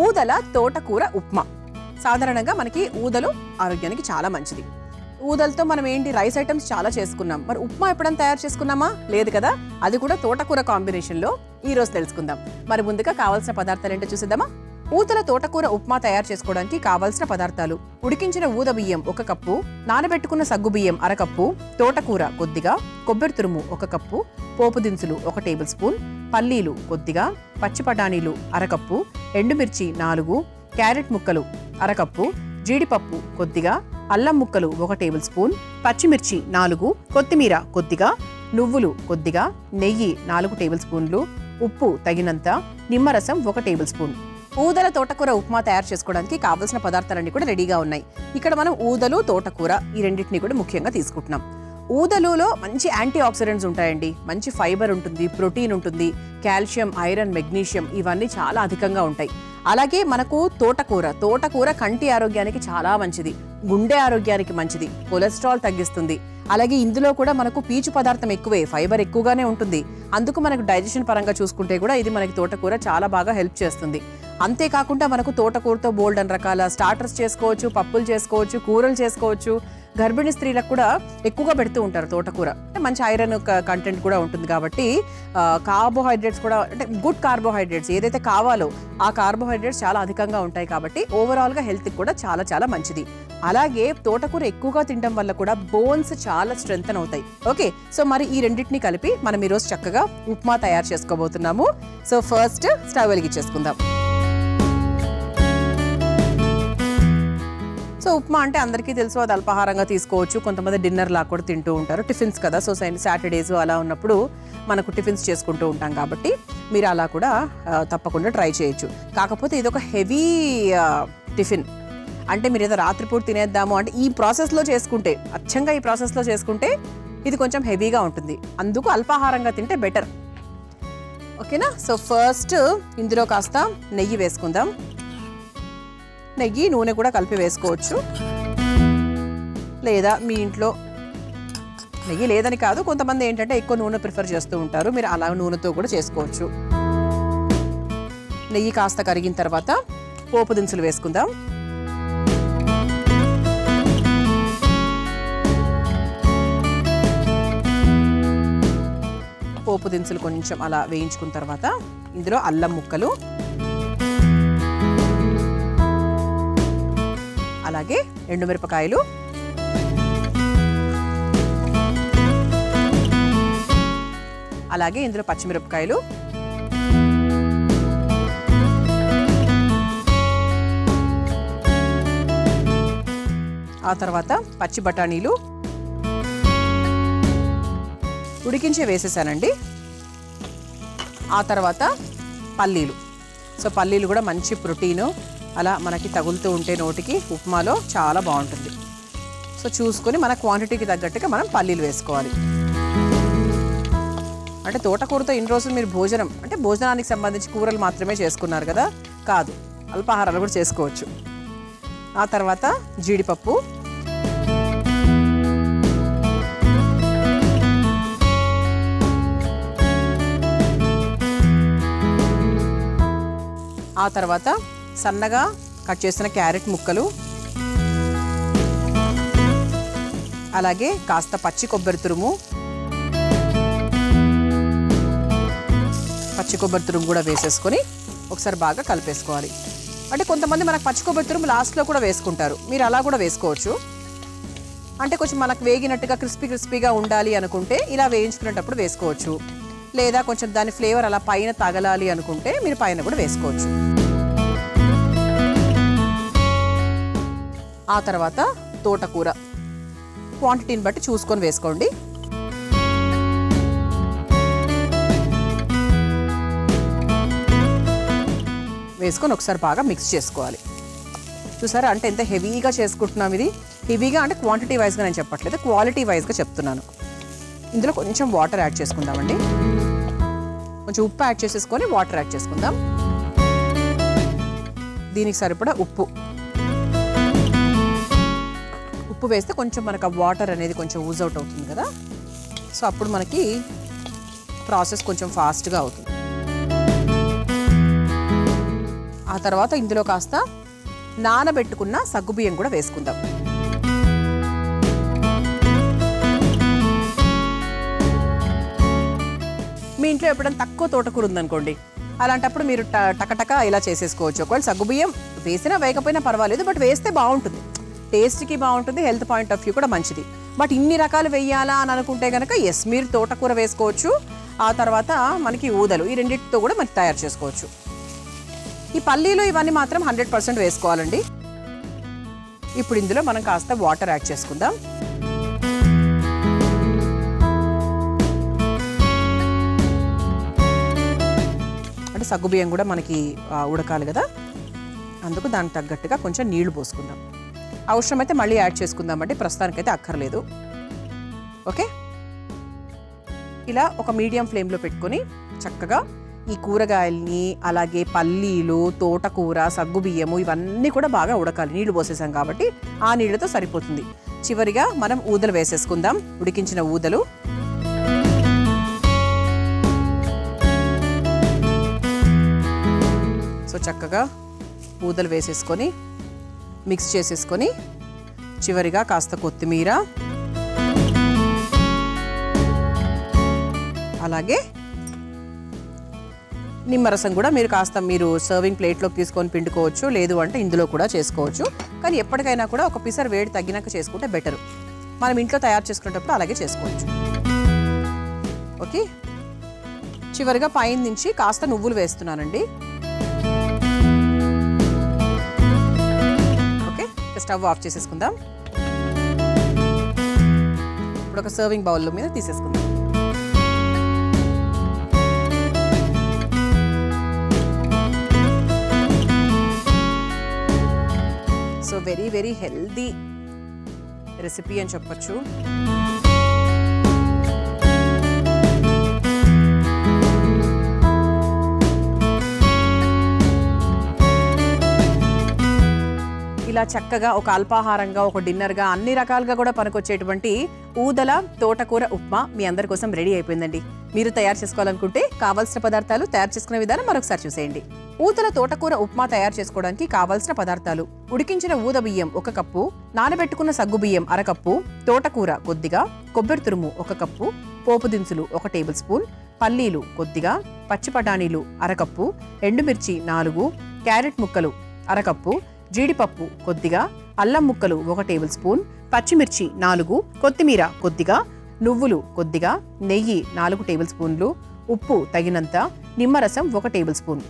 ఊదల తోటకూర ఉప్మా. సాధారణంగా మనకి ఊదలు ఆరోగ్యానికి చాలా మంచిది. ఊదలతో మనం ఏంటి రైస్ ఐటమ్స్ చాలా చేసుకున్నాం. మరి ఉప్మా ఎప్పుడైనా తయారు చేసుకున్నామా? లేదు కదా. అది కూడా తోటకూర కాంబినేషన్లో ఈ రోజు తెలుసుకుందాం. మరి ముందుగా కావాల్సిన పదార్థాలు ఏంటో చూసేద్దామా? ఊదల తోటకూర ఉప్మా తయారు చేసుకోవడానికి కావాల్సిన పదార్థాలు: ఉడికించిన ఊద బియ్యం 1 కప్పు, నానబెట్టుకున్న సగ్గు బియ్యం 1/2 కప్పు, తోటకూర కొద్దిగా, కొబ్బరి తురుము 1 కప్పు, పోపు దినుసులు 1 టేబుల్ స్పూన్, పల్లీలు కొద్దిగా, పచ్చి బఠానీలు 1/2 కప్పు, ఎండుమిర్చి 4, క్యారెట్ ముక్కలు 1/2 కప్పు, జీడిపప్పు కొద్దిగా, అల్లం ముక్కలు 1 టేబుల్ స్పూన్, పచ్చిమిర్చి 4, కొత్తిమీర కొద్దిగా, నువ్వులు కొద్దిగా, నెయ్యి 4 టేబుల్ స్పూన్లు, ఉప్పు తగినంత, నిమ్మరసం 1 టేబుల్ స్పూన్. ఊదల తోటకూర ఉప్మా తయారు చేసుకోవడానికి కావాల్సిన పదార్థాలన్నీ కూడా రెడీగా ఉన్నాయి. ఇక్కడ మనం ఊదలు, తోటకూర ఈ రెండింటిని కూడా ముఖ్యంగా తీసుకుంటున్నాం. ఊదలులో మంచి యాంటీ ఆక్సిడెంట్స్ ఉంటాయండి, మంచి ఫైబర్ ఉంటుంది, ప్రోటీన్ ఉంటుంది, కాల్షియం, ఐరన్, మెగ్నీషియం ఇవన్నీ చాలా అధికంగా ఉంటాయి. అలాగే మనకు తోటకూర కంటి ఆరోగ్యానికి చాలా మంచిది, గుండె ఆరోగ్యానికి మంచిది, కొలెస్ట్రాల్ తగ్గిస్తుంది. అలాగే ఇందులో కూడా మనకు పీచు పదార్థం ఎక్కువే, ఫైబర్ ఎక్కువగానే ఉంటుంది. అందుకు మనకు డైజెషన్ పరంగా చూసుకుంటే కూడా ఇది మనకి తోటకూర చాలా బాగా హెల్ప్ చేస్తుంది. అంతేకాకుండా మనకు తోటకూరతో బోల్డ్ అని రకాల స్టార్టర్స్ చేసుకోవచ్చు, పప్పులు చేసుకోవచ్చు, కూరలు చేసుకోవచ్చు. గర్భిణీ స్త్రీలకు కూడా ఎక్కువగా పెడుతూ ఉంటారు తోటకూర. మంచి ఐరన్ కంటెంట్ కూడా ఉంటుంది కాబట్టి కార్బోహైడ్రేట్స్ కూడా, అంటే గుడ్ కార్బోహైడ్రేట్స్ ఏదైతే కావాలో ఆ కార్బోహైడ్రేట్స్ చాలా అధికంగా ఉంటాయి కాబట్టి ఓవరాల్గా హెల్త్కి కూడా చాలా చాలా మంచిది. అలాగే తోటకూర ఎక్కువగా తినడం వల్ల కూడా బోన్స్ చాలా స్ట్రెంగ్తన్ అవుతాయి. ఓకే, సో మరి ఈ రెండింటిని కలిపి మనం ఈరోజు చక్కగా ఉప్మా తయారు చేసుకోబోతున్నాము. సో ఫస్ట్ స్టవ్ వెలిగించేసుకుందాం. సో ఉప్మా అంటే అందరికీ తెలుసు, అది అల్పాహారంగా తీసుకోవచ్చు. కొంతమంది డిన్నర్ లా కూడా తింటూ ఉంటారు, టిఫిన్స్ కదా. సో సాటర్డేస్ అలా ఉన్నప్పుడు మనకు టిఫిన్స్ చేసుకుంటూ ఉంటాం కాబట్టి మీరు అలా కూడా తప్పకుండా ట్రై చేయొచ్చు. కాకపోతే ఇది ఒక హెవీ టిఫిన్. అంటే మీరు ఏదో రాత్రిపూట తినేద్దాము అంటే ఈ ప్రాసెస్లో చేసుకుంటే, అచ్చంగా ఈ ప్రాసెస్లో చేసుకుంటే ఇది కొంచెం హెవీగా ఉంటుంది. అందుకు అల్పాహారంగా తింటే బెటర్. ఓకేనా. సో ఫస్ట్ ఇందులో కాస్త నెయ్యి వేసుకుందాం. నెయ్యి, నూనె కూడా కలిపి వేసుకోవచ్చు. లేదా మీ ఇంట్లో నెయ్యి లేదని కాదు, కొంతమంది ఏంటంటే ఎక్కువ నూనె ప్రిఫర్ చేస్తూ ఉంటారు, మీరు అలా నూనెతో కూడా చేసుకోవచ్చు. నెయ్యి కాస్త కరిగిన తర్వాత పోపు దినుసులు వేసుకుందాం. పోపు దినుసులు కొంచెం అలా వేయించుకున్న తర్వాత ఇందులో అల్లం ముక్కలు, అలాగే ఎండుమిరపకాయలు, అలాగే ఇందులో పచ్చిమిరపకాయలు, ఆ తర్వాత పచ్చి బఠానీలు ఉడికించే వేసేసానండి. ఆ తర్వాత పల్లీలు. సో పల్లీలు కూడా మంచి ప్రోటీను, అలా మనకి తగులుతూ ఉంటే నోటికి ఉప్మాలో చాలా బాగుంటుంది. సో చూసుకొని మన క్వాంటిటీకి తగ్గట్టుగా మనం పల్లీలు వేసుకోవాలి. అంటే తోటకూరతో ఇన్ని రోజులు మీరు భోజనానికి సంబంధించి కూరలు మాత్రమే చేసుకున్నారు కదా, కాదు, అల్పాహారాలు కూడా చేసుకోవచ్చు. ఆ తర్వాత జీడిపప్పు, ఆ తర్వాత సన్నగా కట్ చేసిన క్యారెట్ ముక్కలు, అలాగే కాస్త పచ్చి కొబ్బరి తురుము కూడా వేసేసుకొని ఒకసారి బాగా కలిపేసుకోవాలి. అంటే కొంతమంది మనకు పచ్చి కొబ్బరి తురుము లాస్ట్లో కూడా వేసుకుంటారు, మీరు అలా కూడా వేసుకోవచ్చు. అంటే కొంచెం మనకు వేగినట్టుగా క్రిస్పీగా ఉండాలి అనుకుంటే ఇలా వేయించుకునేటప్పుడు వేసుకోవచ్చు. లేదా కొంచెం దాని ఫ్లేవర్ అలా పైన తగలాలి అనుకుంటే మీరు పైన కూడా వేసుకోవచ్చు. ఆ తర్వాత తోటకూర క్వాంటిటీని బట్టి చూసుకొని వేసుకోండి. వేసుకొని ఒకసారి బాగా మిక్స్ చేసుకోవాలి. చూసారా, అంటే ఎంత హెవీగా చేసుకుంటున్నాం. ఇది హెవీగా అంటే క్వాంటిటీ వైజ్గా నేను చెప్పట్లేదు, క్వాలిటీ వైజ్గా చెప్తున్నాను. ఇందులో కొంచెం వాటర్ యాడ్ చేసుకుందామండి. కొంచెం ఉప్పు యాడ్ చేసేసుకొని వాటర్ యాడ్ చేసుకుందాం. దీనికి సరిపడా ఉప్పు వేస్తే కొంచెం మనకు ఆ వాటర్ అనేది కొంచెం యూజ్ అవుట్ అవుతుంది కదా. సో అప్పుడు మనకి ప్రాసెస్ కొంచెం ఫాస్ట్గా అవుతుంది. ఆ ఆ తర్వాత ఇందులో కాస్త నానబెట్టుకున్న సగ్గుబియ్యం కూడా వేసుకుందాం. మీ ఇంట్లో ఎప్పుడైనా తక్కువ తోటకూర ఉందనుకోండి, అలాంటప్పుడు మీరు టకటక ఇలా చేసేసుకోవచ్చు. ఒకవేళ సగ్గుబియ్యం వేసినా వేయకపోయినా పర్వాలేదు, బట్ వేస్తే బాగుంటుంది, టేస్ట్కి బాగుంటుంది, హెల్త్ పాయింట్ ఆఫ్ వ్యూ కూడా మంచిది. బట్ ఇన్ని రకాలు వేయాలా అని అనుకుంటే కనుక ఎస్, మీరు తోటకూర వేసుకోవచ్చు. ఆ తర్వాత మనకి ఊదలు, ఈ రెండింటితో కూడా మనకి తయారు చేసుకోవచ్చు. ఈ పల్లీలు ఇవన్నీ మాత్రం 100% వేసుకోవాలండి. ఇప్పుడు ఇందులో మనం కాస్త వాటర్ యాడ్ చేసుకుందాం. అంటే సగ్గుబియ్యం కూడా మనకి ఉడకాలి కదా, అందుకు దానికి తగ్గట్టుగా కొంచెం నీళ్లు పోసుకుందాం. అవసరమైతే మళ్ళీ యాడ్ చేసుకుందామంటే ప్రస్తుతానికైతే అక్కర్లేదు. ఓకే, ఇలా ఒక మీడియం ఫ్లేమ్లో పెట్టుకొని చక్కగా ఈ కూరగాయల్ని, అలాగే పల్లీలు, తోటకూర, సగ్గుబియ్యము ఇవన్నీ కూడా బాగా ఉడకాలి. నీళ్లు పోసేసాం కాబట్టి ఆ నీళ్లతో సరిపోతుంది. చివరిగా మనం ఊదలు వేసేసుకుందాం, ఉడికించిన ఊదలు. సో చక్కగా ఊదలు వేసేసుకొని మిక్స్ చేసేసుకొని చివరిగా కాస్త కొత్తిమీర, అలాగే నిమ్మరసం కూడా మీరు కాస్త మీరు సర్వింగ్ ప్లేట్లోకి తీసుకొని పిండుకోవచ్చు, లేదు అంటే ఇందులో కూడా చేసుకోవచ్చు. కానీ ఎప్పటికైనా కూడా ఒక పిసర్ వేడి తగ్గినాక చేసుకుంటే బెటర్. మనం ఇంట్లో తయారు చేసుకునేటప్పుడు అలాగే చేసుకోవచ్చు. ఓకే, చివరిగా పైన నుంచి కాస్త నువ్వులు వేస్తున్నానండి. ఓకే, స్టవ్ ఆఫ్ చేసేసుకుందాం. ఇప్పుడు ఒక సర్వింగ్ బౌల్ మీద తీసేసుకుందాం. So very very healthy recipe అని చెప్పచ్చు. ఇలా చక్కగా ఒక అల్పాహారంగా, ఒక డిన్నర్గా, అన్ని రకాలుగా కూడా పనికొచ్చేటువంటి ఊదల తోటకూర ఉప్మా మీ అందరి కోసం రెడీ అయిపోయిందండి. మీరు తయారు చేసుకోవాలనుకుంటే కావాల్సిన పదార్థాలు, తయారు చేసుకునే విధానం మరొకసారి చూసేయండి. ఊదల తోటకూర ఉప్మా తయారు చేసుకోవడానికి కావాల్సిన పదార్థాలు: ఉడికించిన ఊద బియ్యం 1 కప్పు, నానబెట్టుకున్న సగ్గు బియ్యం 1/2 కప్పు, తోటకూర కొద్దిగా, కొబ్బరి తురుము 1 కప్పు, పోపు దినుసులు 1 టేబుల్ స్పూన్, పల్లీలు కొద్దిగా, పచ్చి బఠానీలు 1/2 కప్పు, ఎండుమిర్చి 4, క్యారెట్ ముక్కలు 1/2 కప్పు, జీడిపప్పు కొద్దిగా, అల్లం ముక్కలు 1 టేబుల్ స్పూన్, పచ్చిమిర్చి 4, కొత్తిమీర కొద్దిగా, నువ్వులు కొద్దిగా, నెయ్యి 4 టేబుల్ స్పూన్లు, ఉప్పు తగినంత, నిమ్మరసం 1 టేబుల్ స్పూన్.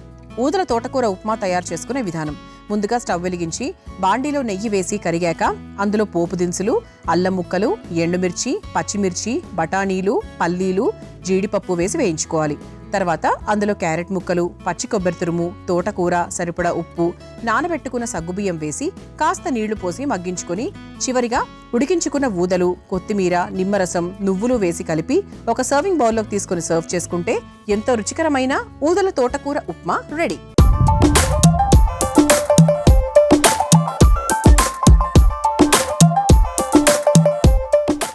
ఊదల తోటకూర ఉప్మా తయారు చేసుకునే విధానం: ముందుగా స్టవ్ వెలిగించి బాండీలో నెయ్యి వేసి కరిగాక అందులో పోపు దినుసులు, అల్లం ముక్కలు, ఎండుమిర్చి, పచ్చిమిర్చి, బఠానీలు, పల్లీలు, జీడిపప్పు వేసి వేయించుకోవాలి. తర్వాత అందులో క్యారెట్ ముక్కలు, పచ్చి కొబ్బరి తురుము, తోటకూర, సరిపడా ఉప్పు, నానబెట్టుకున్న సగ్గుబియ్యం వేసి కాస్త నీళ్లు పోసి మగ్గించుకొని చివరిగా ఉడికించుకున్న ఊదలు, కొత్తిమీర, నిమ్మరసం, నువ్వులు వేసి కలిపి ఒక సర్వింగ్ బౌల్లోకి తీసుకుని సర్వ్ చేసుకుంటే ఎంతో రుచికరమైన ఊదల తోటకూర ఉప్మా రెడీ.